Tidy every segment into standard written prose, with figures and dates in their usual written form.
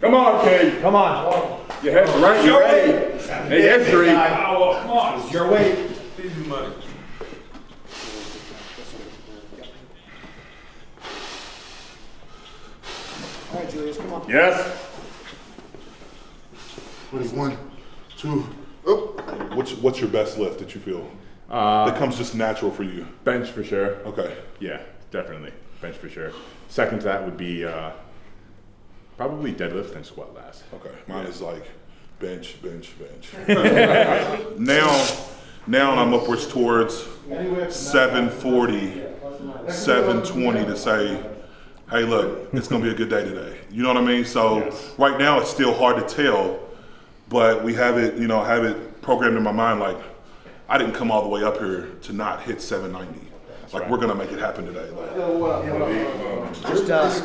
Come on, Kate. Come on. Your head's right. You're ready. Hey, Accessory. Power. Come on. It's your weight. Easy money. All right, Julius, come on. Yes. What is 1, 2, oh. What's your best lift that you feel? That comes just natural for you? Bench for sure. Okay. Yeah, definitely. Bench for sure. Second to that would be probably deadlift and squat last. Okay. Mine is like bench. Now I'm upwards towards 740, 720 to say, hey, look, it's gonna be a good day today. You know what I mean? So yes. Right now it's still hard to tell, but we have it, have it programmed in my mind like I didn't come all the way up here to not hit 790. That's like right. We're gonna make it happen today. Just us.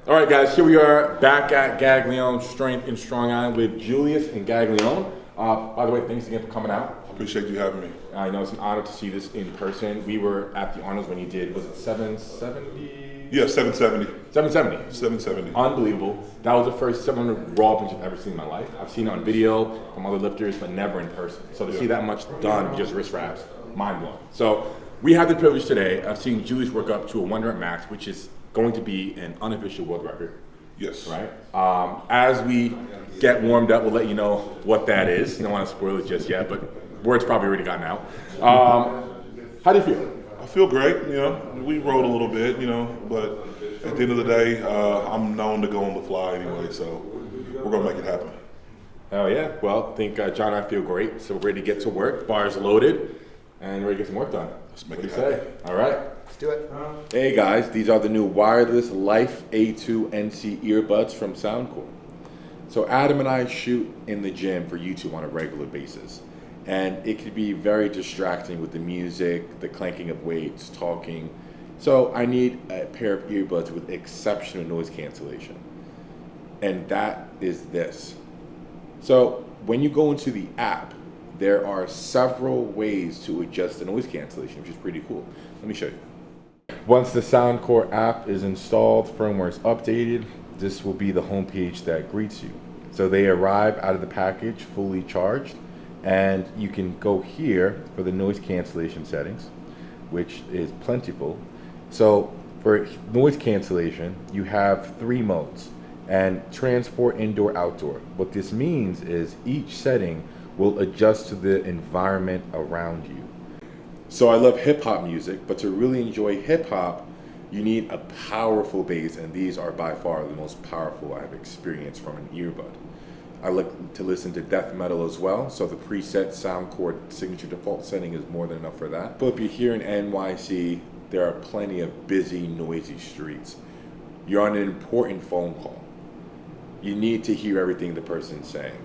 All right, guys, here we are back at Gaglione Strength in Strong Island with Julius and Gaglione. By the way, thanks again for coming out. I appreciate you having me. I know it's an honor to see this in person. We were at the Arnold's when you did, was it 770? Yeah, 770. 770. 770. Unbelievable. That was the first 700 raw bench I've ever seen in my life. I've seen it on video from other lifters, but never in person. So to see that much done with just wrist wraps, mind blowing. So we have the privilege today of seeing Julius work up to a 1 rep max, which is going to be an unofficial world record. Yes. Right? As we get warmed up, we'll let you know what that is. You don't want to spoil it just yet, but word's probably already gotten out. How do you feel? I feel great. We rode a little bit, but at the end of the day, I'm known to go on the fly anyway, so we're going to make it happen. Oh, yeah. Well, I think John and I feel great, so we're ready to get to work. Bars loaded, and ready to get some work done. Let's make it happen. All right. Let's do it. Hey guys, these are the new wireless Life A2 NC earbuds from Soundcore. So Adam and I shoot in the gym for YouTube on a regular basis. And it could be very distracting with the music, the clanking of weights, talking. So I need a pair of earbuds with exceptional noise cancellation. And that is this. So when you go into the app, there are several ways to adjust the noise cancellation, which is pretty cool. Let me show you. Once the Soundcore app is installed, firmware is updated, this will be the homepage that greets you. So they arrive out of the package fully charged, and you can go here for the noise cancellation settings, which is plentiful. So for noise cancellation, you have 3 modes, and transport, indoor, outdoor. What this means is each setting will adjust to the environment around you. So I love hip hop music, but to really enjoy hip hop, you need a powerful bass, and these are by far the most powerful I've experienced from an earbud. I like to listen to death metal as well, so the preset Soundcore signature default setting is more than enough for that. But if you're here in NYC, there are plenty of busy, noisy streets. You're on an important phone call. You need to hear everything the person's saying.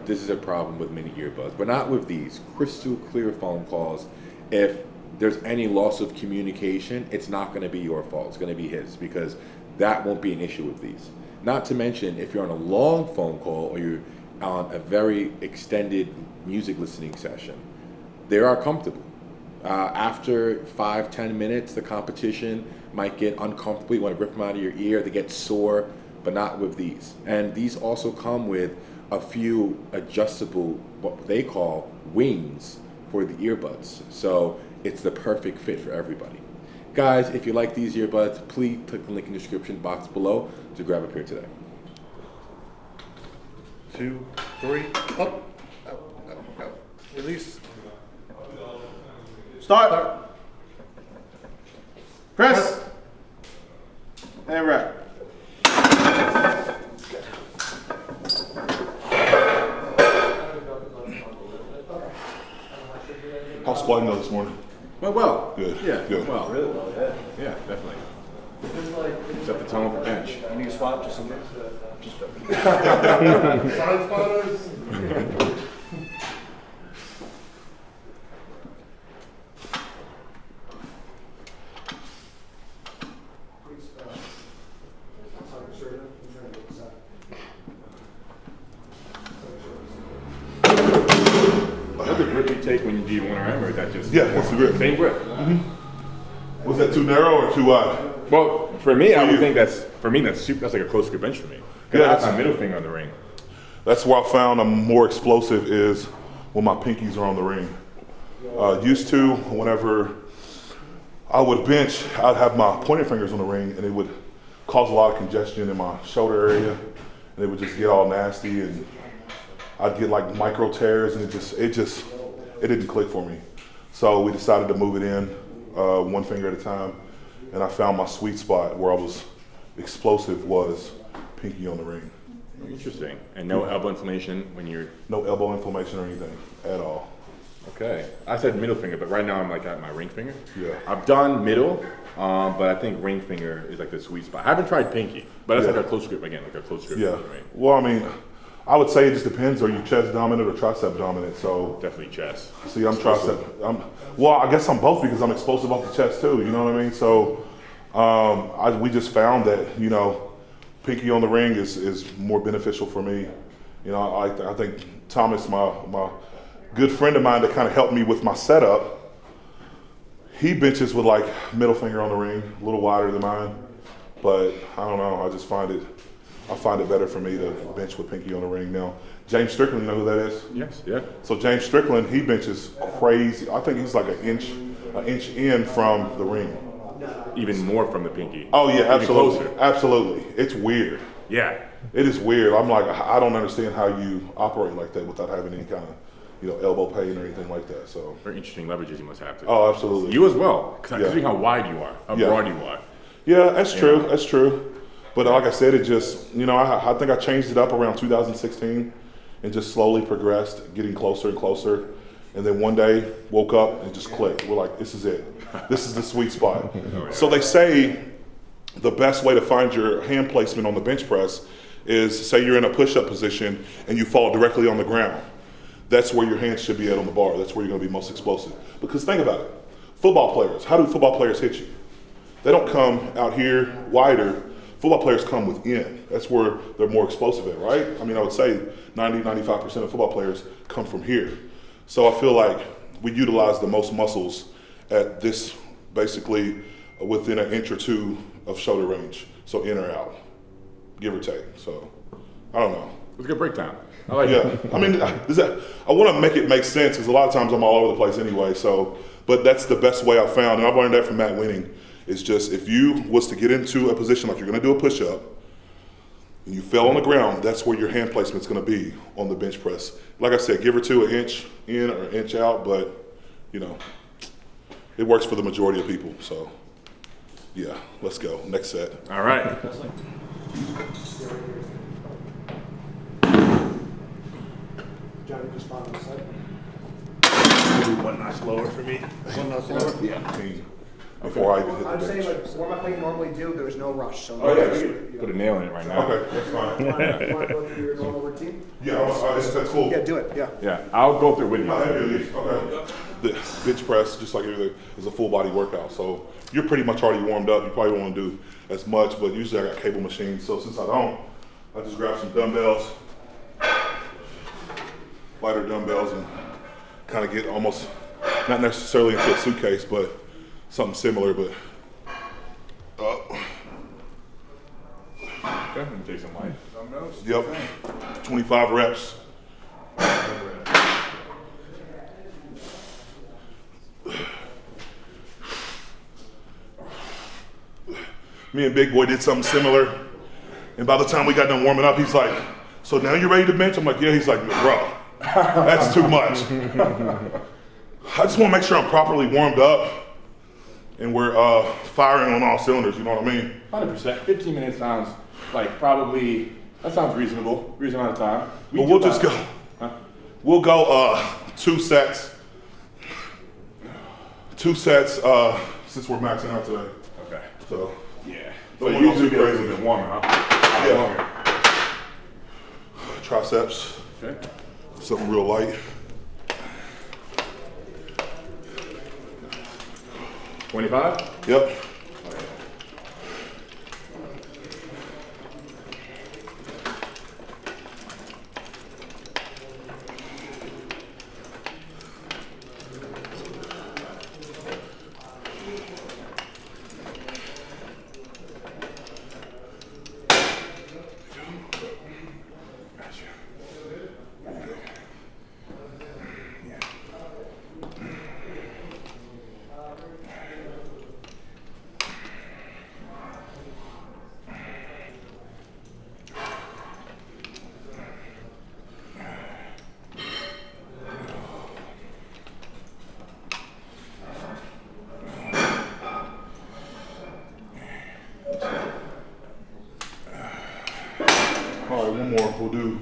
This is a problem with many earbuds, but not with these. Crystal clear phone calls. If there's any loss of communication, it's not going to be your fault. It's going to be his, because that won't be an issue with these. Not to mention, if you're on a long phone call or you're on a very extended music listening session, they are comfortable. After 5-10 minutes, the competition might get uncomfortable. You want to rip them out of your ear. They get sore, but not with these. And these also come with a few adjustable, what they call wings, for the earbuds. So it's the perfect fit for everybody. Guys, if you like these earbuds, please click the link in the description box below to grab a pair today. 2, 3, up. Release. Start. Press. And wrap. How's squatting go this morning? Went well. Good. Yeah. Good. Well. Really well, yeah. Yeah, definitely. Set the tone for bench. You need a spot just in case? Side spotters. you want to remember? That just Yeah, that's the grip. same grip. Was that too narrow or too wide? Well, for me, I you. would think that's super. That's like a close grip bench for me. Yeah, Yeah, I have that's- my middle finger on the ring. That's where I found I'm more explosive is when my pinkies are on the ring. Used to, whenever I would bench, I'd have my pointer fingers on the ring and it would cause a lot of congestion in my shoulder area and it would just get all nasty and I'd get like micro tears and it didn't click for me. So we decided to move it in one finger at a time and I found my sweet spot where I was explosive was pinky on the ring. Interesting. And no elbow inflammation when you're. No elbow inflammation or anything at all. Okay. I said middle finger, but right now I'm like at my ring finger. Yeah. I've done middle, but I think ring finger is like the sweet spot. I haven't tried pinky, but that's Yeah. like a close grip again, like a close grip. Yeah. Right? Well, I mean, I would say it just depends. Are you chest dominant or tricep dominant? So, Definitely chest. see, I'm tricep. Well, I guess I'm both because I'm explosive off the chest too. You know what I mean? So, we just found that pinky on the ring is more beneficial for me. I think Thomas, my good friend of mine that kind of helped me with my setup, he benches with like middle finger on the ring, a little wider than mine. But I don't know, I find it better for me to bench with pinky on the ring now. James Strickland, you know who that is? Yes. Yeah. So James Strickland, he benches crazy. I think he's like an inch in from the ring. Even more from the pinky. Oh yeah, Even absolutely, closer. absolutely. It's weird. Yeah. It is weird. I'm like, I don't understand how you operate like that without having any kind of, elbow pain or anything like that. So. Very interesting leverages you must have to. Oh, absolutely. You as well, because Yeah. how wide you are, how Yeah. broad you are. Yeah, that's true. That's true. But like I said, it just, I think I changed it up around 2016 and just slowly progressed, getting closer and closer. And then one day, woke up and just clicked. We're like, this is it. This is the sweet spot. So they say the best way to find your hand placement on the bench press is, say you're in a push-up position and you fall directly on the ground. That's where your hands should be at on the bar. That's where you're going to be most explosive. Because think about it. Football players, how do football players hit you? They don't come out here wider. Football players come within. That's where they're more explosive at, right? I mean, I would say 90-95% of football players come from here. So I feel like we utilize the most muscles at this, basically within an inch or two of shoulder range. So in or out, give or take. So I don't know. It's a good breakdown. I like Yeah, it. I mean, I want to make it make sense because a lot of times I'm all over the place anyway. So, but that's the best way I found, and I've learned that from Matt Winning. It's just if you was to get into a position like you're going to do a push-up, and you fell on the ground, that's where your hand placement's going to be on the bench press. Like I said, give or two an inch in or an inch out, but it works for the majority of people. So, yeah, let's go. Next set. All right. Johnny just found on the side. One notch lower for me. One notch lower? Yeah. Before I even hit I'm the saying bench. like what my thing normally do, there's no rush. So Oh yeah, we could put a nail in it right now. Okay, that's fine. Want to go through your normal routine? Yeah, that's cool. Yeah, do it. Yeah. Yeah, I'll go through with you. Okay. The bench press, just like everything, is a full body workout. So you're pretty much already warmed up. You probably don't want to do as much, but usually I got cable machines. So since I don't, I just grab some dumbbells, lighter dumbbells, and kind of get almost, not necessarily into a suitcase, but something similar, but up. Okay, let me take some light dumbbells. Yep, 25 reps. Me and Big Boy did something similar, and by the time we got done warming up, he's like, so now you're ready to bench? I'm like, yeah. He's like, bro, that's too much. I just want to make sure I'm properly warmed up and we're firing on all cylinders, you know what I mean? 100%. 15 minutes sounds like probably, that sounds reasonable amount of time. But we'll just go. Huh? We'll go 2 sets. 2 sets since we're maxing out today. Okay. So Yeah. So So you usually do get a crazy. little bit warmer, huh? Yeah. Longer. triceps, Okay. something real light. 25? Yep. one more. We'll do.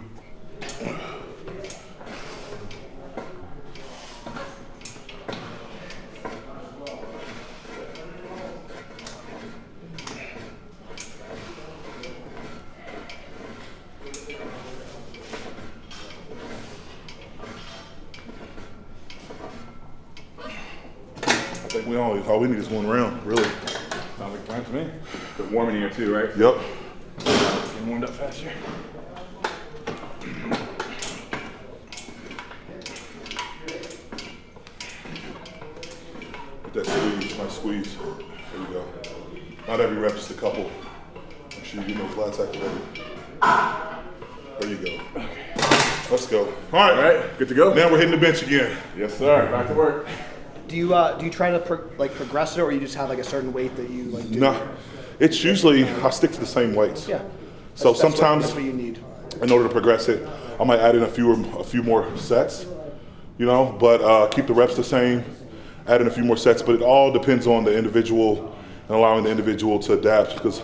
I think all we need is one round, really. Sounds like a plan to me. It's warm in here too, right? Yep. Getting warmed up faster. That squeeze, nice squeeze. There you go. Not every rep, just a couple. Make sure you get those lats activated. There you go. Let's go. All right. All right, good to go? Now we're hitting the bench again. Yes, sir. Back to work. Do you try to progress it, or you just have like a certain weight that you like do? No, it's usually, I stick to the same weights. Yeah. So sometimes, that's what you need. in order to progress it, I might add in a few more sets, you know, but keep the reps the same, add in a few more sets, but it all depends on the individual and allowing the individual to adapt, because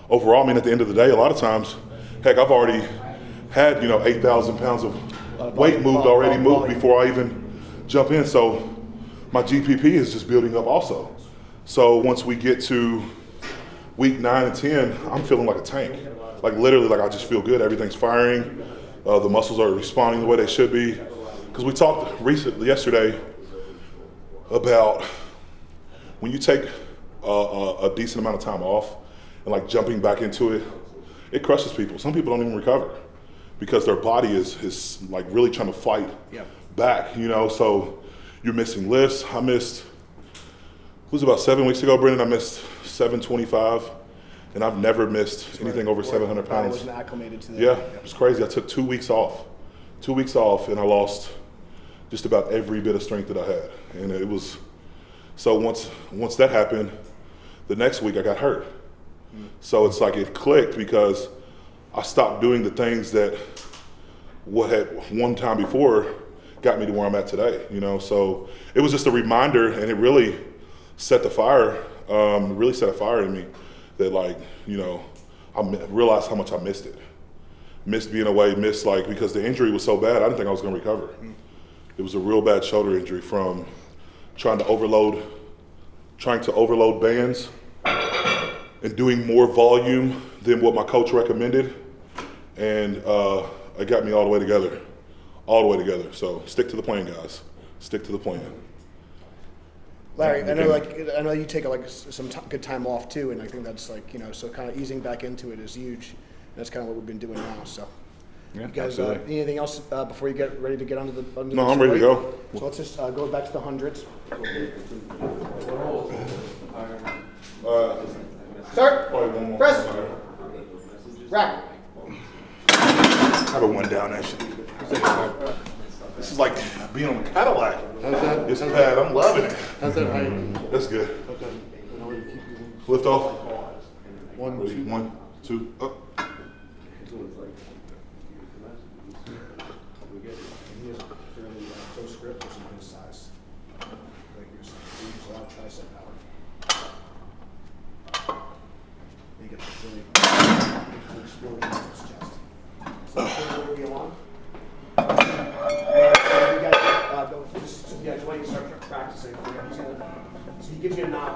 overall, I mean, at the end of the day, a lot of times, heck, I've already had, 8,000 pounds of weight moved before I even jump in, so my GPP is just building up also. So once we get to week 9 and 10, I'm feeling like a tank. Like literally, like I just feel good. Everything's firing. The muscles are responding the way they should be. Because we talked yesterday about when you take a decent amount of time off and like jumping back into it, it crushes people. Some people don't even recover because their body is like really trying to fight back, so you're missing lifts. I missed, it was about 7 weeks ago, Brendan, I missed 725, and I've never missed anything over 700 pounds. I wasn't acclimated to that. Yeah, it was crazy. I took 2 weeks off. 2 weeks off, and I lost just about every bit of strength that I had. And it was, so once that happened, the next week I got hurt. So it's like it clicked because I stopped doing the things that what had one time before got me to where I'm at today, So it was just a reminder, and it really set a fire in me that I realized how much I missed it. Missed being away, because the injury was so bad, I didn't think I was gonna recover. It was a real bad shoulder injury from trying to overload bands and doing more volume than what my coach recommended. And it got me all the way together. So stick to the plan, guys. Stick to the plan. Larry, I know you take some good time off too, and I think that's so kind of easing back into it is huge. That's kind of what we've been doing now. So, Yeah, you guys, anything else before you get ready to get onto the? No, I'm ready to go. So let's just go back to the hundreds. Start. Press. Rack. I got one down, actually. This is like being on a Cadillac. How's that? It's bad. I'm loving it. How's that height? That's good. Okay. Lift off. 1, Ready? 2. 1, 2, up. Close grip or something this size. Like yours. You use a lot of tricep power. You get the really explosion in his chest. So whatever you want. You guys, just when you start practicing, so he gives you a nod,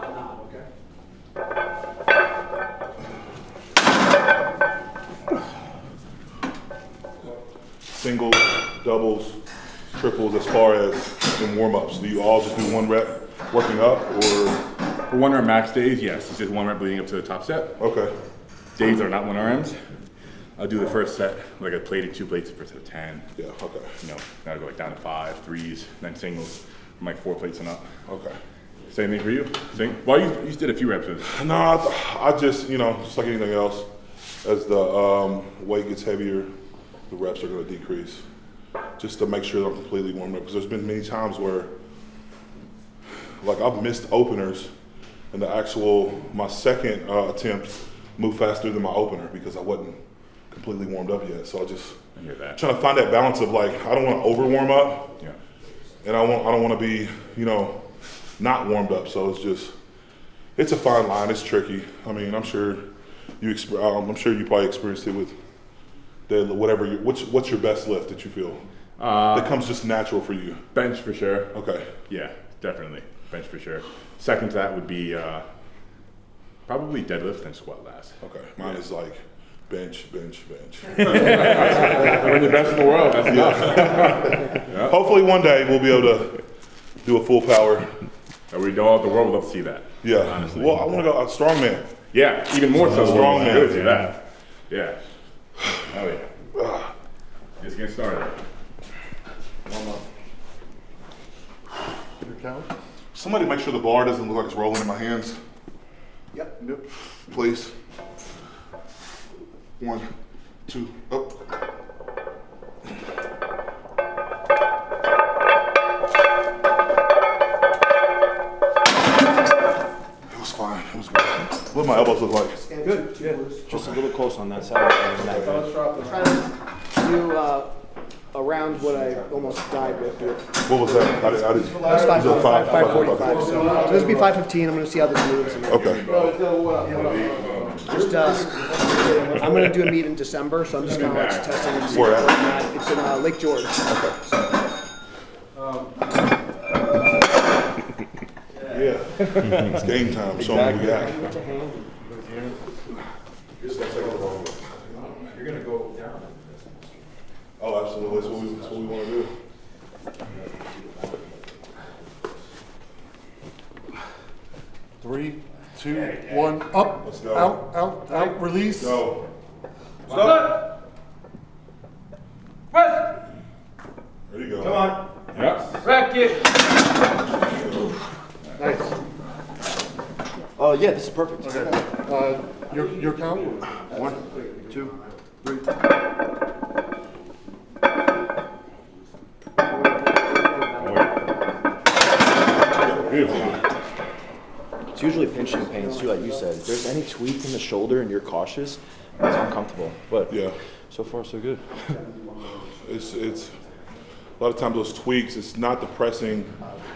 okay? Singles, doubles, triples as far as in warm-ups. Do you all just do 1 rep working up, or? For 1 rep max days, yes, it's just 1 rep leading up to the top set. Okay. Days that are not 1 RMs, I'll do the first set, like a plated 2 plates, first set of 10. Yeah, okay. Gotta go down to 5, 3s, then singles, from 4 plates and up. Okay. Same thing for you? Well, you just did a few reps with it. No, I just, just like anything else, as the weight gets heavier, the reps are going to decrease, just to make sure that I'm completely warmed up. Because there's been many times where, I've missed openers, and my second attempt moved faster than my opener because I wasn't completely warmed up yet. So I hear that. trying to find that balance of I don't want to over warm up, Yeah. and I don't want to be, not warmed up. So it's a fine line. It's tricky. I mean, I'm sure you probably experienced it with whatever what's your best lift that you feel that comes just natural for you? Bench for sure. Okay. Yeah, definitely bench for sure. Second to that would be probably deadlift and squat last. Okay. Mine is like bench. When you're best in the world, that's enough. Yeah. Hopefully one day we'll be able to do a full power. And we all the world would love to see that. Yeah. Honestly. Well, I want to go a strongman. Yeah, even more so. Strong man. Good to see that. Yeah. Oh yeah. Just getting started. One more. Your count? Somebody make sure the bar doesn't look like it's rolling in my hands, Yep. Yep. please. 1, 2, up. It was fine. It was good. What do my elbows look like? Good. Yeah. Just a little close on that side. Trying to do around what I almost died with here. What was that? I did. That's Was it 5:45. So this will be 5:15. I'm going to see how this moves. And Okay. just, I'm going to do a meet in December, so I'm just kind of like testing and seeing Where where at? I'm at. It's in Lake George. Yeah. It's game time. Show me what we got. You're gonna go down. Oh, absolutely. That's what we want to do. Three, 2, 1, up. Let's go. Out, release. Go. Rest. There you go. Come on. Yep. Rack it. Nice. Oh yeah, this is perfect. Your count? 1, 2, 3. Beautiful. It's usually pinching pains too, like you said. If there's any tweak in the shoulder and you're cautious, it's uncomfortable. But Yeah. so far so good. It's a lot of times those tweaks, it's not the pressing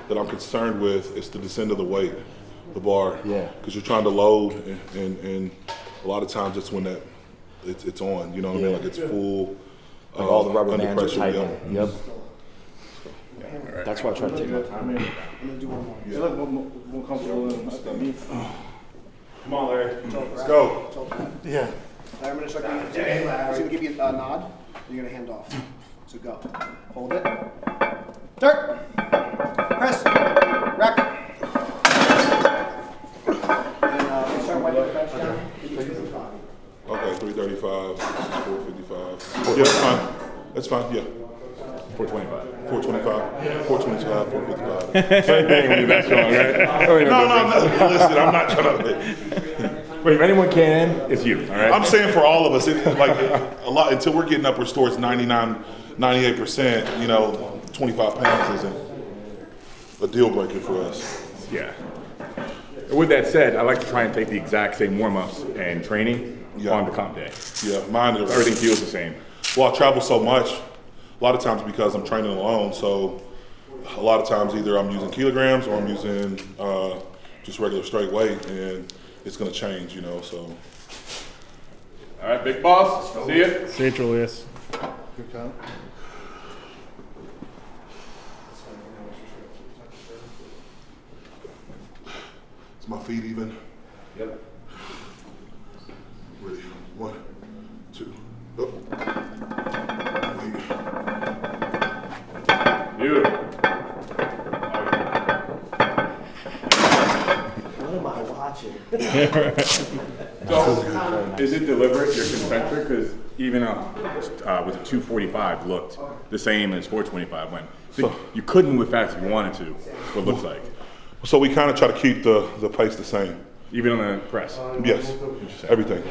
that I'm concerned with, it's the descent of the weight, the bar. Yeah. Because you're trying to load and a lot of times it's when that it's on, you know what I mean? Yeah. Like it's full. Like all the rubber under bands are pressure, tightening. yeah. Yep. That's why I try to take my time. I'm going to do one more. You look more comfortable than me. Come on, Larry. Let's go. Yeah. I'm going to start giving you, I'm going to give you a nod. You're going to hand off. So go. Hold it. Start. Press. Rack. And start wiping the bench down. Okay, 335, 455. Yeah, that's fine. That's fine, yeah. 425. 425, 425, 455. Same thing when you're that strong, right? No, listen, I'm not trying to. But if anyone can, it's you, all right? I'm saying for all of us, like a lot until we're getting upwards towards 99, 98%. You know, 25 pounds isn't a deal breaker for us. Yeah. With that said, I like to try and take the exact same warm-ups and training on the comp day. Yeah, mine is. Everything feels the same. Well, I travel so much. A lot of times because I'm training alone, so a lot of times either I'm using kilograms or I'm using just regular straight weight, and it's going to change, you know. So. All right, big boss. See ya. See you, Julius. Your count? Is my feet even? Yep. Ready? 1, 2, up. Beautiful. What am I watching? So, is it deliberate, you're concentric? Because even with 245 looked the same as 425 when you couldn't move fast if you wanted to, what it looks like. So we kind of try to keep the pace the same. Even on the press. Yes, everything.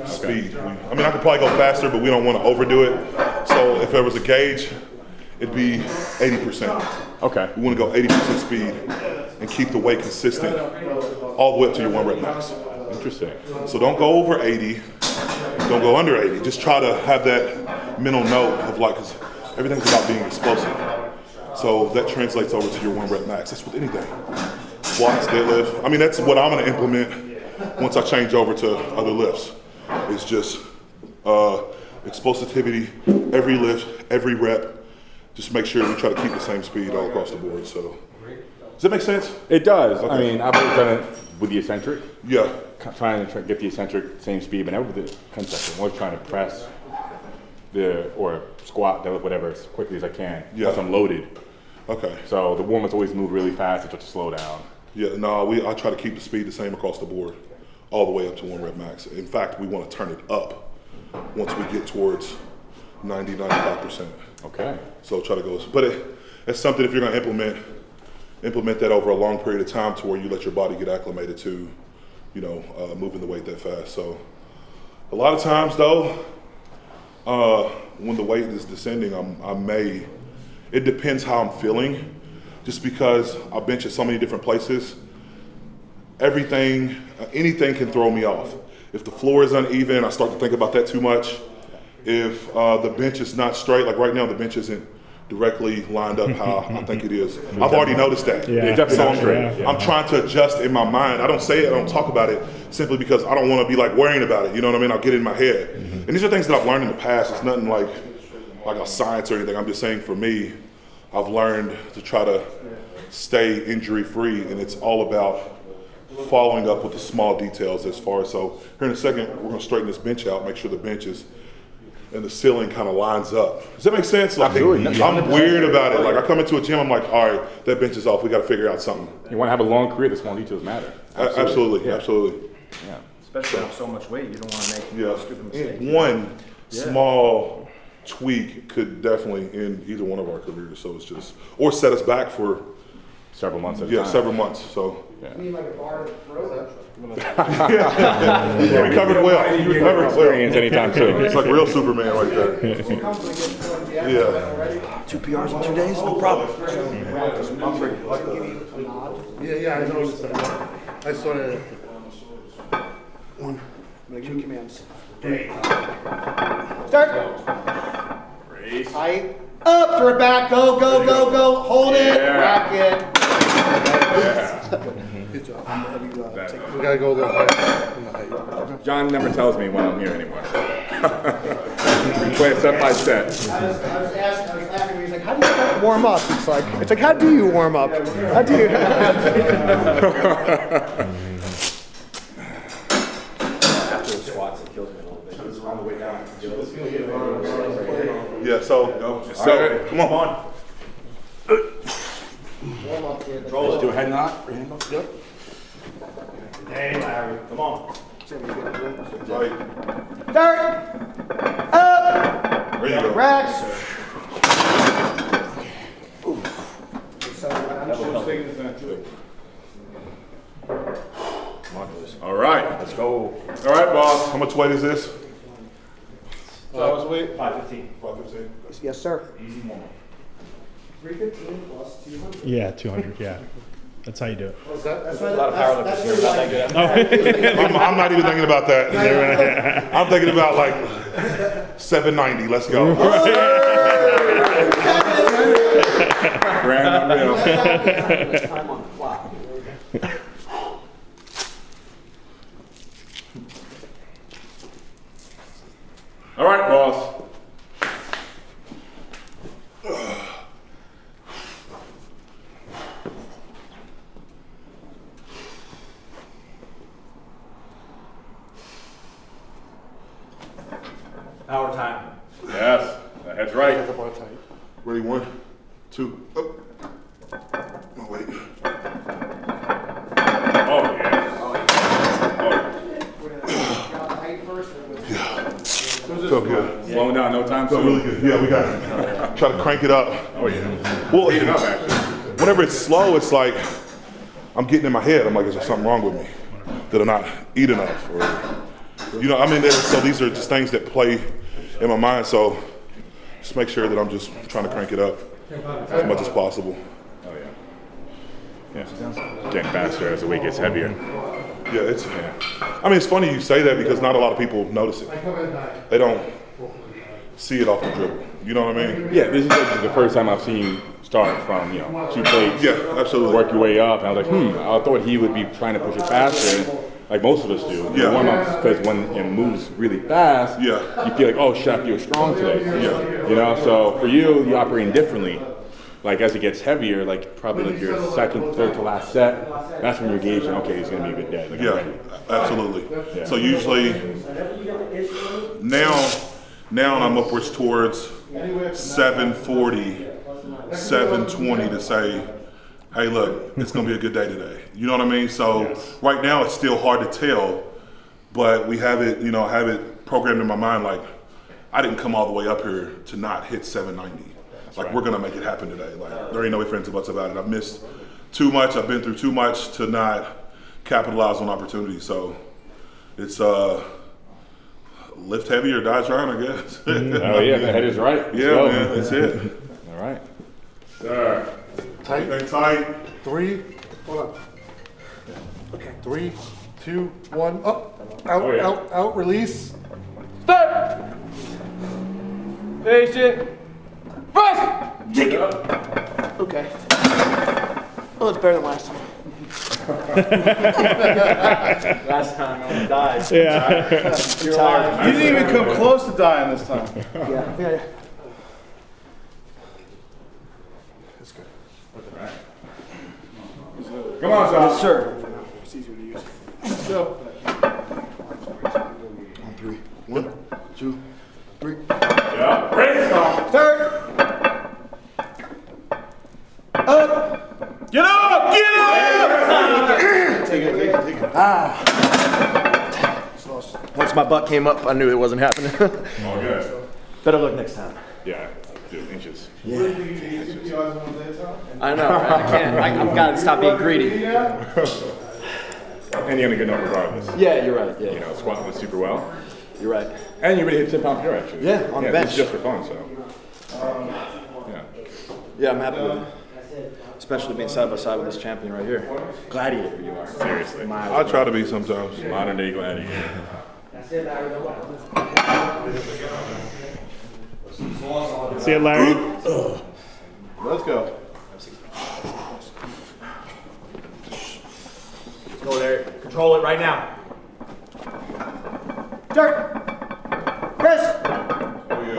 Speed. I mean, I could probably go faster, but we don't want to overdo it. So if there was a gauge, it'd be 80%. Okay. We want to go 80% speed and keep the weight consistent all the way up to your 1 rep max. Interesting. So don't go over 80, don't go under 80. Just try to have that mental note of like, 'cause everything's about being explosive. So that translates over to your 1 rep max. That's with anything. Squats, deadlift. I mean, that's what I'm going to implement once I change over to other lifts. It's just, explosivity, every lift, every rep. Just make sure we try to keep the same speed all across the board. So, does that make sense? It does. Okay. I mean, I've always done it with the eccentric. Yeah. Trying to get the eccentric same speed, but never with the concept. I'm always trying to press or squat, whatever, as quickly as I can. Yeah. Once I'm loaded. Okay. So the warm-ups always move really fast and try to slow down. Yeah, no, I try to keep the speed the same across the board, all the way up to 1 rep max. In fact, we want to turn it up once we get towards 90, 95%. Okay. So try to go, but it's something if you're going to implement that over a long period of time to where you let your body get acclimated to, moving the weight that fast. So a lot of times though, when the weight is descending, it depends how I'm feeling. Just because I bench at so many different places, anything can throw me off. If the floor is uneven, I start to think about that too much. If the bench is not straight, like right now, the bench isn't directly lined up how I think it is. I've already noticed that. Yeah, definitely not straight. I'm trying to adjust in my mind. I don't say it, I don't talk about it, simply because I don't want to be like worrying about it. You know what I mean? I'll get in my head. And these are things that I've learned in the past. It's nothing like a science or anything. I'm just saying for me, I've learned to try to stay injury free, and it's all about following up with the small details as far as, so here in a second, we're gonna straighten this bench out, make sure the bench is and the ceiling kind of lines up. Does that make sense? Like, Absolutely. I'm weird about it. Like I come into a gym, I'm like, all right, that bench is off. We got to figure out something. You want to have a long career, the small details matter. Absolutely. Yeah. Absolutely. Yeah. Especially with so much weight, you don't want to make Yeah. stupid mistakes. One small tweak could definitely end either one of our careers. So it's just, or set us back for Several months at a time. several months. So You mean like a bar to throw? yeah, we covered well. You covered well. Experience anytime soon. It's like real Superman right there. Yeah. 2 PRs in 2 days, no problem. Yeah, I noticed that. I saw that. Make 2 commands. Start. Height. Up, throw it back, go, go, go, go. Hold it, Yeah. rack it. Good job. We gotta go there. John never tells me when I'm here anymore. We play it step by step. I was laughing when he's like, how do you warm up? It's like, how do you warm up? How do you? After the squats, it kills me a little bit. It's on the way down. Yeah. So come on. Warm up, kid. Let's do a head knock. Yep. Hey, Larry, come on. Right. Start. Up. There you go. Racks. All right. Let's go. All right, boss. How much weight is this? That was weight. 515. 515. Yes, sir. Easy moment. 315 plus 200. Yeah, 200. Yeah, that's how you do it. That's A lot of powerlifters here, not that good. I'm not even thinking about that. I'm thinking about like 790. Let's go. Grand unreal. Time on the clock. All right, boss. Hour time. Yes, that's right. Ready? 1, 2. Up. Oh, wait. Oh, yeah. Height first. Felt good. Slowing down, no time Felt soon. really good. Yeah, we got to try to crank it up. Oh, yeah. Well, Speed it up, actually. whenever it's slow, it's like I'm getting in my head. I'm like, is there something wrong with me? Did I not eat enough? Or, I mean, so these are just things that play in my mind. So just make sure that I'm just trying to crank it up as much as possible. Oh, yeah. Yeah. Getting faster as the weight gets heavier. Yeah, I mean, it's funny you say that because not a lot of people notice it. They don't see it off the dribble. You know what I mean? Yeah, this is like the first time I've seen you start from, 2 plates. Yeah, absolutely. Work your way up. And I was like, I thought he would be trying to push it faster. like most of us do. Yeah. Warm ups, because when it moves really fast, Yeah. you feel like, oh shit, I feel strong today. Yeah. You know, so for you, you're operating differently. Like as it gets heavier, like probably like your second, third to last set, that's when you're gauging, okay, it's gonna be a good day. Like, I'm Yeah, ready. absolutely. Yeah. So usually now I'm upwards towards 740, 720 to say, hey, look, it's gonna be a good day today. You know what I mean? So right now it's still hard to tell, but we have it, have it programmed in my mind like I didn't come all the way up here to not hit 790. Like we're gonna make it happen today. Like there ain't no ifs, ands, or buts about it. I've missed too much. I've been through too much to not capitalize on opportunities. So it's lift heavy or die trying, I guess. Oh yeah, the head is right. Let's Yeah, go. man, that's it. All right. Sir. Tight. Stay tight. 3. Hold on. Okay. 3, 2, 1. Up. Out. Oh, yeah. Out. Release. Start. Patient. Press. Okay. Oh, it's better than last time. Last time I almost died. Yeah. You're tired. You didn't even come close to dying this time. Yeah. That's good. Come on, Josh. Yes, sir. It's easier to use. Let's go. 3. 1, 2, 3. Yeah. Ready, stop. Start. Up. Get up! Get up! Take it. Once my butt came up, I knew it wasn't happening. All good. Better luck next time. Yeah, dude, inches. I know, right? I can't. I've got to stop being greedy. And you're gonna get up regardless. Yeah, you're right. Yeah, You know, squatting was super well. you're right. And you already hit 10 pound pure actually. Yeah, on the bench. It's just for fun, so. Yeah. Yeah, I'm happy with it. Especially being side by side with this champion right here. Gladiator, you are. Seriously. I try to be sometimes. Modern day gladiator. See you, Larry. Let's go. Go there. Control it right now. Start. Press.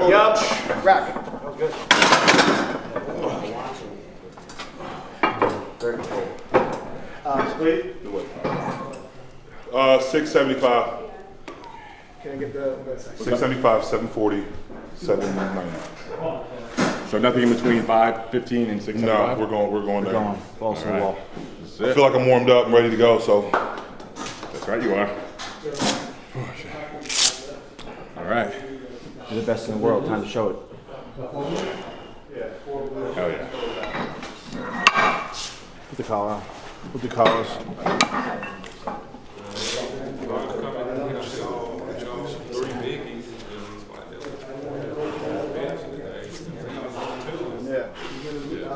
Yup. Rack. That was good. Very controlled. 675. Can I get the 675, 740, 790. So nothing in between 5:15 and 6:05? No, we're going there. Balls to the All right. wall. That's I it. feel like I'm warmed up and ready to go, so That's right, you are. All right. You're the best in the world. Time to show it. Hell yeah. Put the collar on. Put the collars.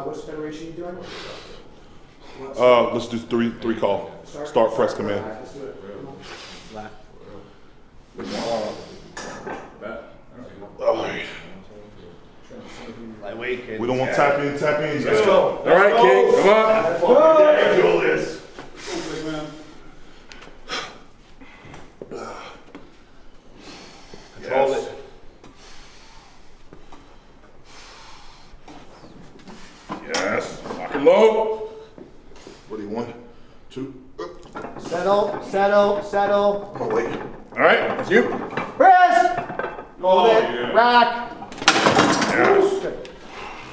What's federation you doing? let's do three call. Start, press, command. All right. We don't want tap in. Let's go. All right, King, come on. Julius. Control it. Yes. Lock and load. What do you want? 2. Settle. Oh, wait. All right, that's you. Press. Hold it. yeah. Rack. Yes.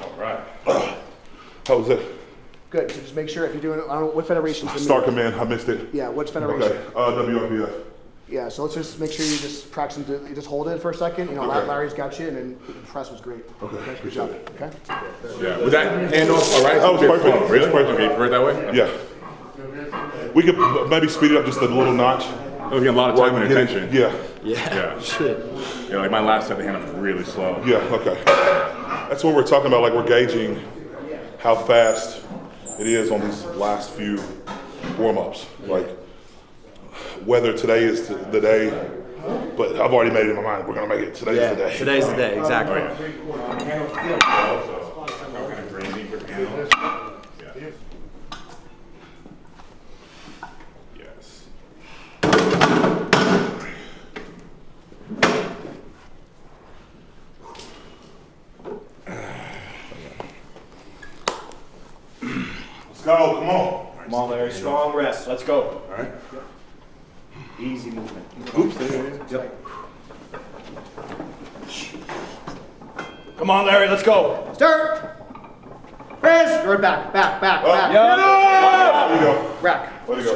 All right. How was it? Good. So just make sure if you're doing, I don't know what federation's the Start command. I missed it. Yeah, what's federation? Okay. WRPF. Yeah, so let's just make sure you just practice and you just hold it for a second. You know, Okay. Larry's got you, and then the press was great. Okay, Good appreciate job. it. Okay. Yeah, with that handoff, all right? That was perfect. Oh, really? That was perfect. Okay, you prefer it that way? Yeah. We could maybe speed it up just a little notch. That was getting a lot of time and Get it- attention. Yeah. Yeah. Shit. Yeah, like my last set, the handoff was really slow. Yeah, okay. That's what we're talking about, like we're gauging how fast it is on these last few warm-ups. Like whether today is the day, but I've already made it in my mind, we're gonna make it, today's the day. Today's the day, exactly. Yes. go. Come on. Come on, Larry. Strong rest. Let's go. All right. Easy movement. Oops. Yep. Come on, Larry. Let's go. Start. Press. You're back. Back. There you go. Rack. Way to go.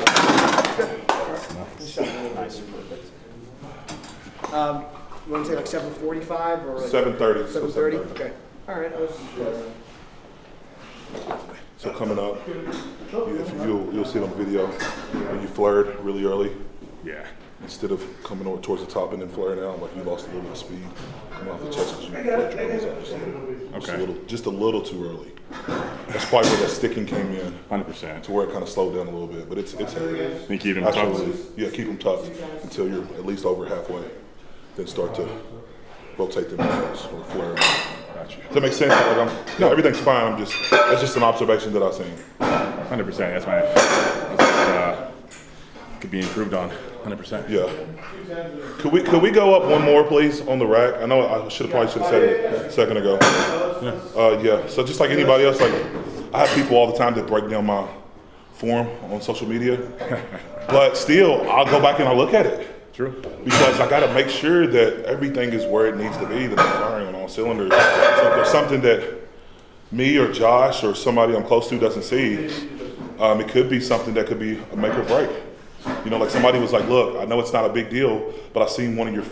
You want to say like 7:45 or like 7:30. 7:30? Okay. All right. So coming up, you'll see it on the video when you flared really early. Yeah. Instead of coming over towards the top and then flaring out, like you lost a little bit of speed coming off the chest because you flared your arms out just a little too early. That's probably where that sticking came in. 100%. To where it kind of slowed down a little bit, but it's Think keep them absolutely. tucked? Yeah, keep them tucked until you're at least over halfway. Then start to rotate them arms or flare them. Gotcha. Does that make sense? Like no, everything's fine. That's just an observation that I've seen. 100%. That's my. Could be improved on. 100%. Yeah. Could we go up one more, please, on the rack? I know I probably should have said it a second ago. Yeah. So just like anybody else, like I have people all the time that break down my form on social media, but still, I'll go back and I'll look at it. True. Because I got to make sure that everything is where it needs to be, that I'm firing on all cylinders. So if there's something that me or Josh or somebody I'm close to doesn't see, it could be something that could be a make or break. You know, like somebody was like, look, I know it's not a big deal, but I seen one of your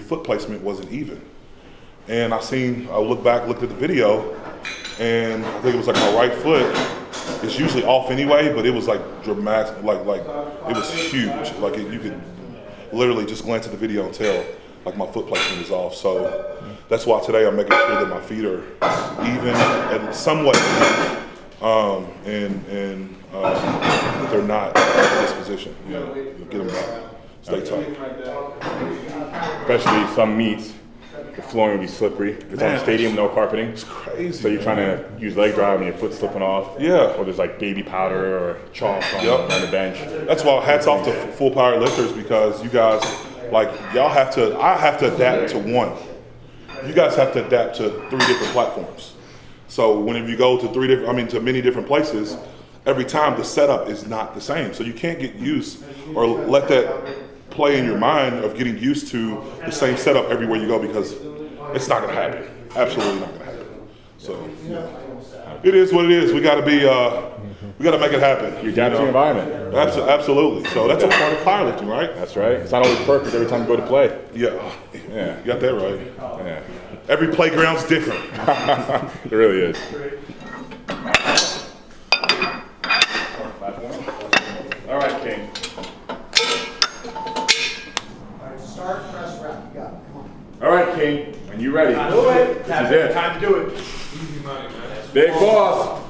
foot placement wasn't even. And I looked at the video, and I think it was like my right foot. It's usually off anyway, but it was like dramatic, like it was huge. Like you could literally just glance at the video and tell like my foot placement is off. So that's why today I'm making sure that my feet are even and somewhat and that they're not in this position. You know, get them back, stay tight. Especially some meets, the flooring will be slippery. If it's on the stadium, no carpeting. It's crazy. So you're trying to use leg drive and your foot's slipping off. Yeah. Or there's like baby powder or chalk on the bench. That's why hats off to full power lifters, because you guys, like I have to adapt to one. You guys have to adapt to 3 different platforms. So whenever you go to to many different places, every time the setup is not the same. So you can't get used or let that play in your mind of getting used to the same setup everywhere you go, because it's not gonna happen. Absolutely not gonna happen. So it is what it is. We gotta make it happen. You adapt to your environment. Absolutely. So that's a part of powerlifting, right? That's right. It's not always perfect every time you go to play. Yeah. Yeah. You got that right. Yeah. Every playground's different. It really is. All right, King. All right, start, press, rack. You got it. Come on. All right, King. When you're ready. Do it. This is it. Time to do it. Big boss.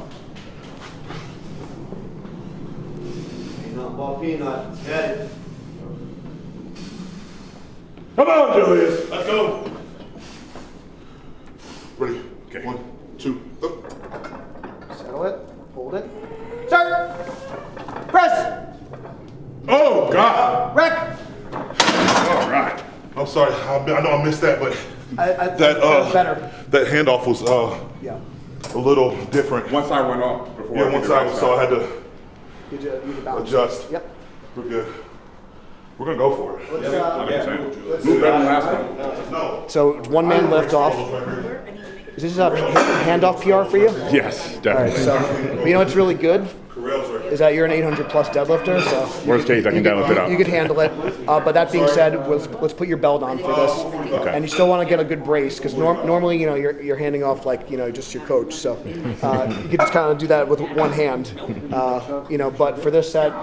Peanut ball peanut. Get it. Come on, Julius. Let's go. Ready? Okay. 1, 2, up. Settle it. Hold it. Start. Press. Oh, God. Rack. All right. I'm sorry. I know I missed that, but That was better. that handoff was Yeah. a little different. One side went off before. Yeah, one side, so I had to You balance. adjust. Yep. We're good. We're gonna go for it. Let's, Move better than last one. No. so it's one man lift off. Is this a handoff PR for you? Yes, All right. definitely. So you know what's really good Corral's right here. is that you're an 800 plus deadlifter. So Worst case, I can deadlift it up. you could handle it. But that being said, let's put your belt on for this. Okay. And you still want to get a good brace, because normally you're handing off like just your coach. So you could just kind of do that with one hand. But for this set,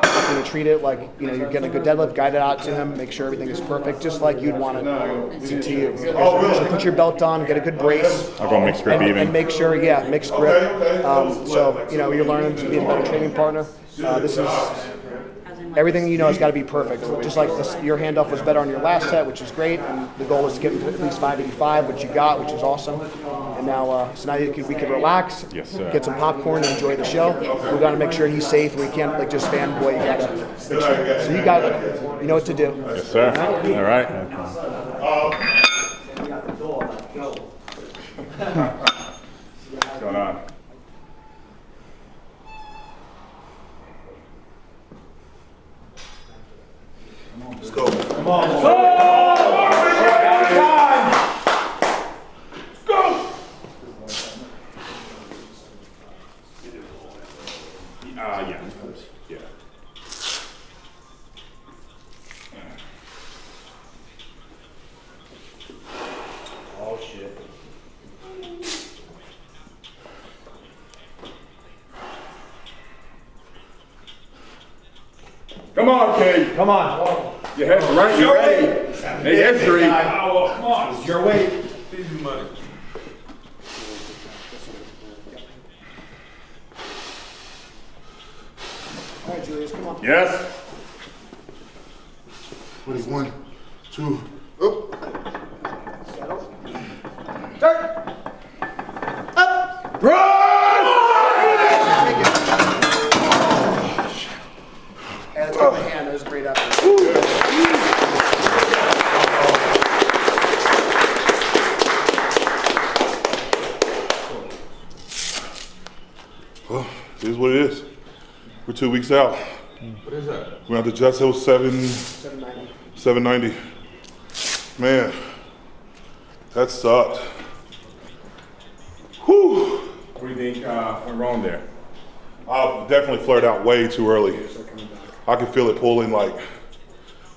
treat it like you're getting a good deadlift. Guide it out to him. Make sure everything is perfect, just like you'd want it to you. So put your belt on, get a good brace. I'll go mixed grip even. And make sure, mixed grip. So you're learning to be a better training partner. This is everything has got to be perfect. Just like your handoff was better on your last set, which is great, and the goal was to get to at least 585, which you got, which is awesome. And now, we can relax, Yes, sir. get some popcorn, and enjoy the show. We got to make sure he's safe. We can't just fanboy. You got to make sure. So you got it. You know what to do. Yes, sir. All right. What's going on? Let's go. Come on. Let's go. Go. Yeah. Yeah. Oh shit. Come on, kid. Come on. Your head's right. You're ready. Hey, that's three. Come on. It's your weight. All right, Julius, come on. Yes. Ready, 1, 2, up. Settle. Start. Up. And it's with the hand. That was a great effort. Well, it is what it is. We're 2 weeks out. What is that? We're at the Jets. It was 790. 790. Man, that sucked. Whew. What do you think went wrong there? I definitely flared out way too early. I could feel it pulling, like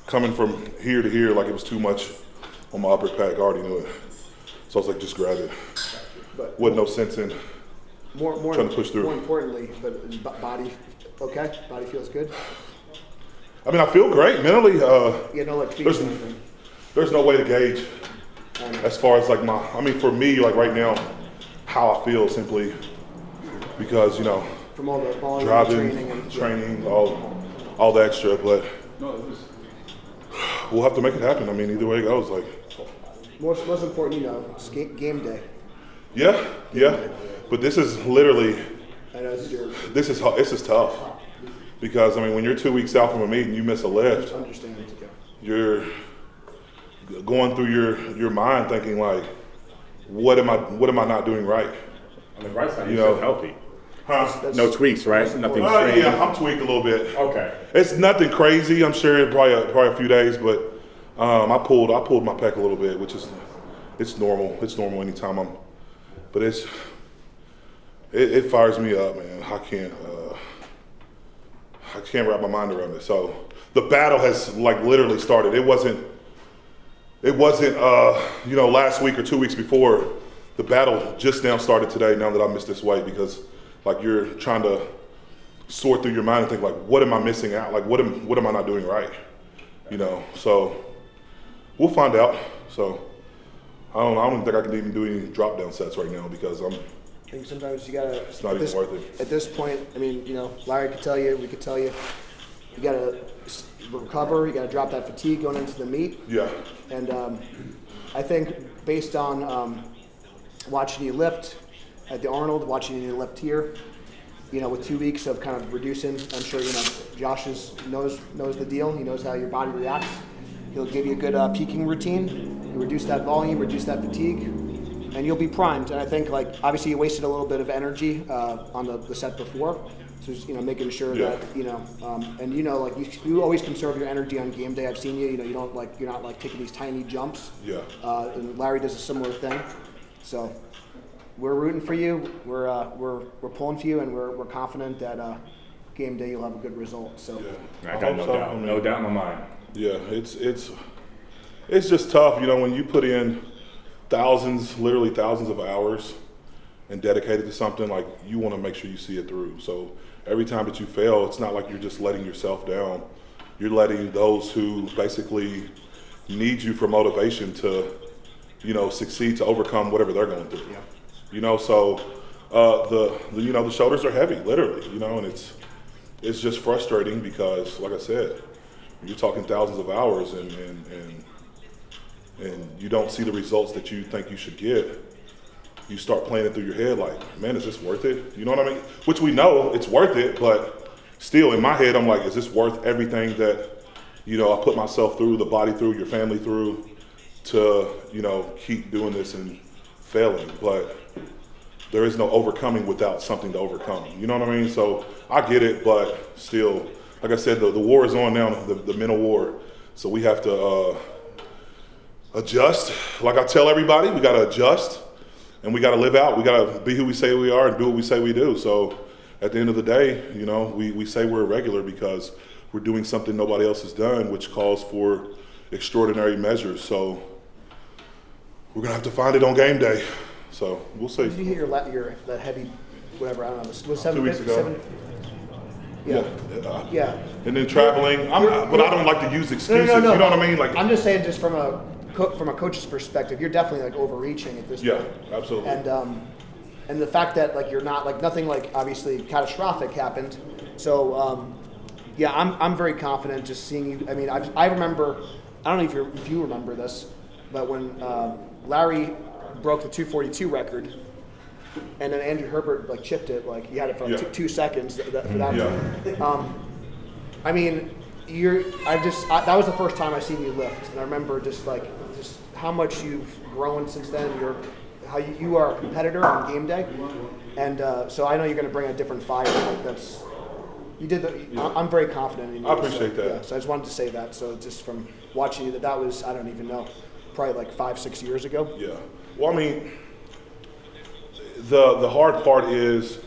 coming from here to here, like it was too much on my upper back. I already knew it. So I was like, just grab it. But Wasn't no sense in more trying to push through. More importantly, but body, okay? Body feels good. I mean, I feel great mentally. You know, like tweaks There's, and everything. there's no way to gauge as far as like for me, like right now, how I feel simply because, you know, From all the volume driving, training, all the extra, but we'll have to make it happen. I mean, either way it goes, like. Most important, you know, it's game day. Yeah, but this is literally, I know this is tough because I mean, when you're 2 weeks out from a meeting, you miss a lift, understand. you're going through your mind thinking like, what am I not doing right? On the right side, you know, said healthy. Huh? No tweaks, right? Nothing strange. Yeah, I'm tweaked a little bit. Okay. It's nothing crazy. I'm sure probably a few days, but I pulled my pec a little bit, which is it's normal. It's normal anytime but it fires me up, man. I can't wrap my mind around it. So the battle has like literally started. It wasn't last week or 2 weeks before. The battle just now started today. Now that I missed this weight, because like you're trying to sort through your mind and think like, what am I missing out? Like what am I not doing right? You know. So we'll find out. So I don't think I can even do any drop down sets right now because I think sometimes you gotta. It's not even worth it. At this point, I mean, you know, Larry could tell you, we could tell you, you gotta recover. You gotta drop that fatigue going into the meet. Yeah. And I think based on watching you lift at the Arnold, watching you lift here, you know, with 2 weeks of kind of reducing, I'm sure, you know, Josh knows the deal. He knows how your body reacts. He'll give you a good peaking routine. You reduce that volume, reduce that fatigue, and you'll be primed. And I think, like, obviously you wasted a little bit of energy on the set before. So, you know, making sure that, you know, and you know, like you always conserve your energy on game day. I've seen you, you know, you're not like taking these tiny jumps. Yeah. And Larry does a similar thing. So we're rooting for you. We're pulling for you, and we're confident that game day you'll have a good result. So I got no doubt in my mind. Yeah, it's just tough, you know, when you put in literally thousands of hours and dedicated to something, like you want to make sure you see it through. So every time that you fail, it's not like you're just letting yourself down. You're letting those who basically need you for motivation to, you know, succeed, to overcome whatever they're going through. Yeah. You know, so the shoulders are heavy, literally, you know, and it's just frustrating because, like I said, you're talking thousands of hours and you don't see the results that you think you should get. You start playing it through your head like, man, is this worth it? You know what I mean? Which we know it's worth it, but still in my head, I'm like, is this worth everything that, you know, I put myself through, the body through, your family through, to, you know, keep doing this and failing? But there is no overcoming without something to overcome. You know what I mean? So I get it, but still, like I said, the war is on now, the mental war. So we have to adjust. Like I tell everybody, we got to adjust and we got to live out. We got to be who we say we are and do what we say we do. So at the end of the day, you know, we say we're irregular because we're doing something nobody else has done, which calls for extraordinary measures. So we're going to have to find it on game day. So we'll see. Did you hear that heavy, whatever, I don't know, was 2 weeks ago. Yeah. Yeah. And then traveling, but I don't like to use excuses. No. You know what I mean? Like I'm just saying, just from a coach's perspective, you're definitely like overreaching at this point. Yeah, absolutely. And the fact that like you're not like nothing like obviously catastrophic happened. So yeah, I'm very confident just seeing you. I mean, I remember, I don't know if you remember this, but when Larry broke the 242 record. And then Andrew Herbert like chipped it, like he had it for like 2 seconds for that. Yeah. I mean, that was the first time I seen you lift, and I remember just how much you've grown since then. How you are a competitor on game day, and so I know you're going to bring a different fire. Like I'm very confident in you. I appreciate that. Yeah, so I just wanted to say that. So just from watching you, that was, I don't even know, probably like 5-6 years ago. Yeah. Well, I mean, the hard part is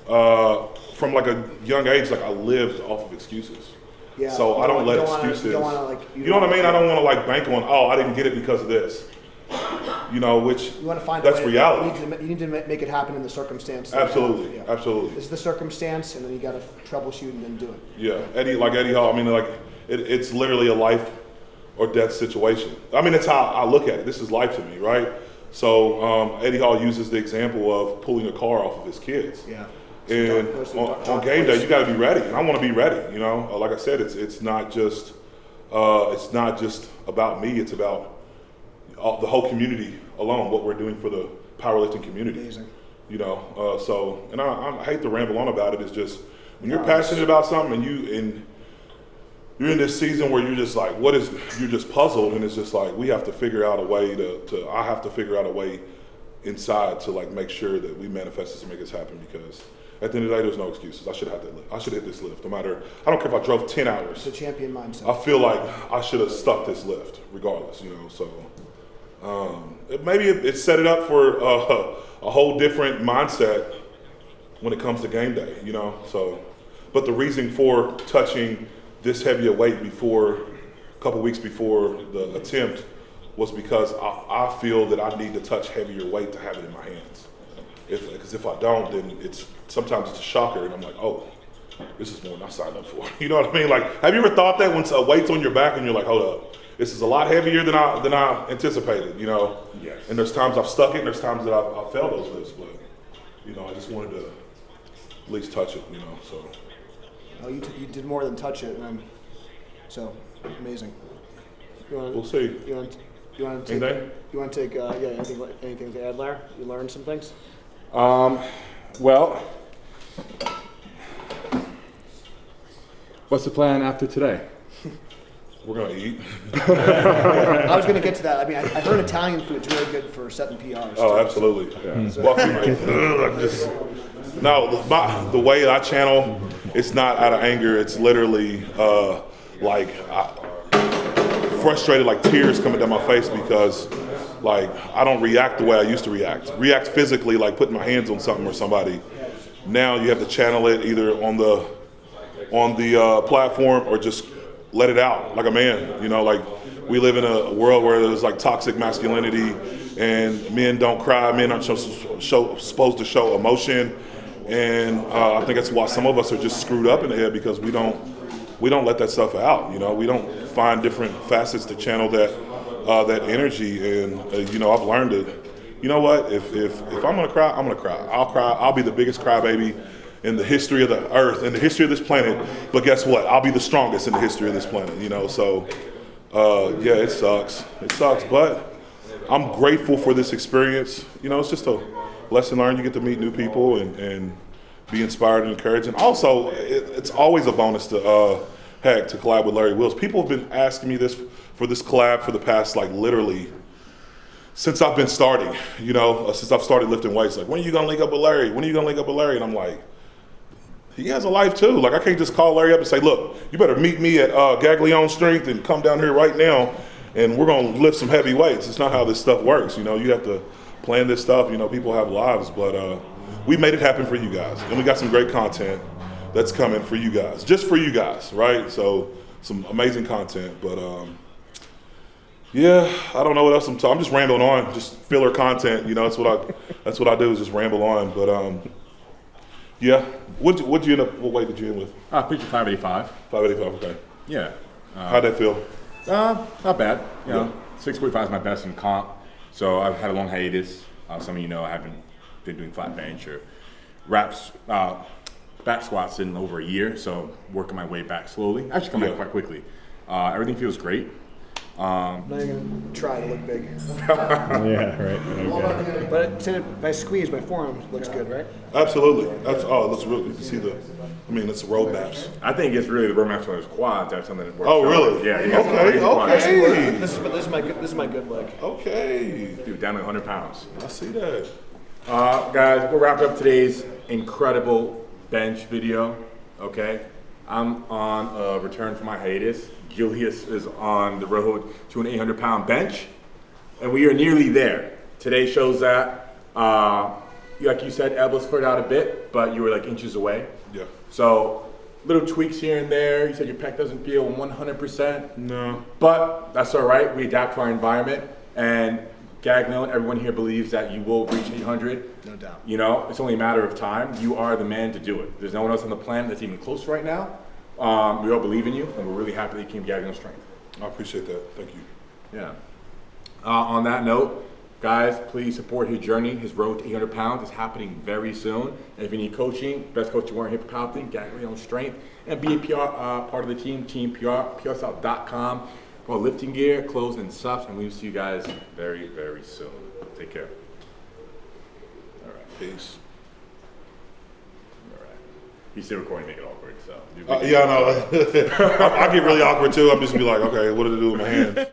from like a young age, like I lived off of excuses. Yeah. So I don't let excuses. You know what I mean? I don't want to like bank on, oh, I didn't get it because of this. You know, which you want to find that's a way, reality. You need to make it happen in the circumstance. Absolutely, yeah. absolutely. This is the circumstance, and then you got to troubleshoot and then do it. Yeah, Eddie Hall. I mean, like it's literally a life or death situation. I mean, that's how I look at it. This is life to me, right? So Eddie Hall uses the example of pulling a car off of his kids. Yeah. And on game day, you got to be ready, and I want to be ready. You know, like I said, it's not just about me. It's about the whole community alone. What we're doing for the powerlifting community. Amazing. You know, so and I hate to ramble on about it. It's just when you're passionate about something and you're in this season where you're just like, you're just puzzled, and it's just like we have to figure out a way I have to figure out a way inside to like make sure that we manifest this and make this happen, because at the end of the day, there's no excuses. I should have that lift. I should hit this lift. No matter, I don't care if I drove 10 hours. It's a champion mindset. I feel like I should have stuck this lift regardless, you know, so maybe it set it up for a whole different mindset when it comes to game day, you know, so, but the reason for touching this heavy a weight a couple weeks before the attempt was because I feel that I need to touch heavier weight to have it in my hands. Because if I don't, then sometimes it's a shocker, and I'm like, oh, this is more than I signed up for. You know what I mean? Like, have you ever thought that when a weight's on your back and you're like, hold up, this is a lot heavier than I anticipated, you know? Yes. And there's times I've stuck it, and there's times that I failed those lifts, but, you know, I just wanted to at least touch it, you know, so. Oh, you did more than touch it, and so amazing. We'll see. You want to take? Anything? You want to take? Anything to add, Larry? You learned some things. Well, what's the plan after today? We're gonna eat. I was going to get to that. I mean, I heard Italian food's really good for setting PRs. Oh, too. absolutely. Yeah. So, the way I channel, it's not out of anger. It's literally frustrated, like tears coming down my face because, like, I don't react the way I used to react. React physically, like putting my hands on something or somebody. Now you have to channel it either on the platform or just let it out like a man. You know, like we live in a world where there's like toxic masculinity, and men don't cry. Men aren't supposed to show emotion, and I think that's why some of us are just screwed up in the head, because we don't let that stuff out. You know, we don't find different facets to channel that energy. And you know, I've learned it. You know what? If I'm gonna cry, I'm gonna cry. I'll cry. I'll be the biggest crybaby in the history of the earth, in the history of this planet. But guess what? I'll be the strongest in the history of this planet. You know, so yeah, it sucks. It sucks, but I'm grateful for this experience. You know, it's just a lesson learned. You get to meet new people and be inspired and encouraged. And also, it's always a bonus to collab with Larry Wills. People have been asking me this collab for the past, like, literally since I've been starting, you know, since I've started lifting weights. Like, when are you gonna link up with Larry? When are you gonna link up with Larry? And I'm like, he has a life too. Like I can't just call Larry up and say, look, you better meet me at Gaglione Strength and come down here right now and we're gonna lift some heavy weights. It's not how this stuff works. You know, you have to plan this stuff. You know, people have lives, but we made it happen for you guys. And we got some great content that's coming for you guys, just for you guys, right? So some amazing content, but yeah, I don't know what else I'm just rambling on, just filler content. You know, that's what I do is just ramble on. But yeah, what weight did you end with? I picked 585. 585. Okay. Yeah. How'd that feel? Not bad. You know, 645 is my best in comp. So I've had a long hiatus. Some of you know I haven't been doing flat bench or reps, back squats in over a year. So working my way back slowly. Actually coming back quite quickly. Everything feels great. Now you're gonna try to look big. Yeah, right. Okay. But if I squeeze, my forearm looks good, right? Absolutely. It looks really. You can see it's the road maps. I think it's really the roadmaps on his quads. That's something that works. Oh, really? Yeah. He got some crazy quads. Okay. This is my good leg. Okay. Dude, down to 100 pounds. I see that. Guys, we'll wrap up today's incredible bench video. Okay, I'm on a return from my hiatus. Julius is on the road to an 800-pound bench, and we are nearly there. Today shows that, like you said, elbows flared out a bit, but you were like inches away. Yeah. So little tweaks here and there. You said your pec doesn't feel 100%. No. But that's all right. We adapt to our environment, and Gaglione, everyone here believes that you will reach 800. No doubt. You know, it's only a matter of time. You are the man to do it. There's no one else on the planet that's even close right now. We all believe in you, and we're really happy that you came to Gaglione Strength. I appreciate that. Thank you. Yeah. On that note, guys, please support his journey. His road to 800 pounds is happening very soon. And if you need coaching, best coach you want here for powerlifting, Gaglione Strength, and be a PR part of the team, Team PR, PRSouth.com. For lifting gear, clothes, and stuff, and we will see you guys very, very soon. Take care. All right. Peace. All right. He's still recording, make it awkward. So. Yeah, I know. I get really awkward too. I'm just be like, okay, what did I do with my hands?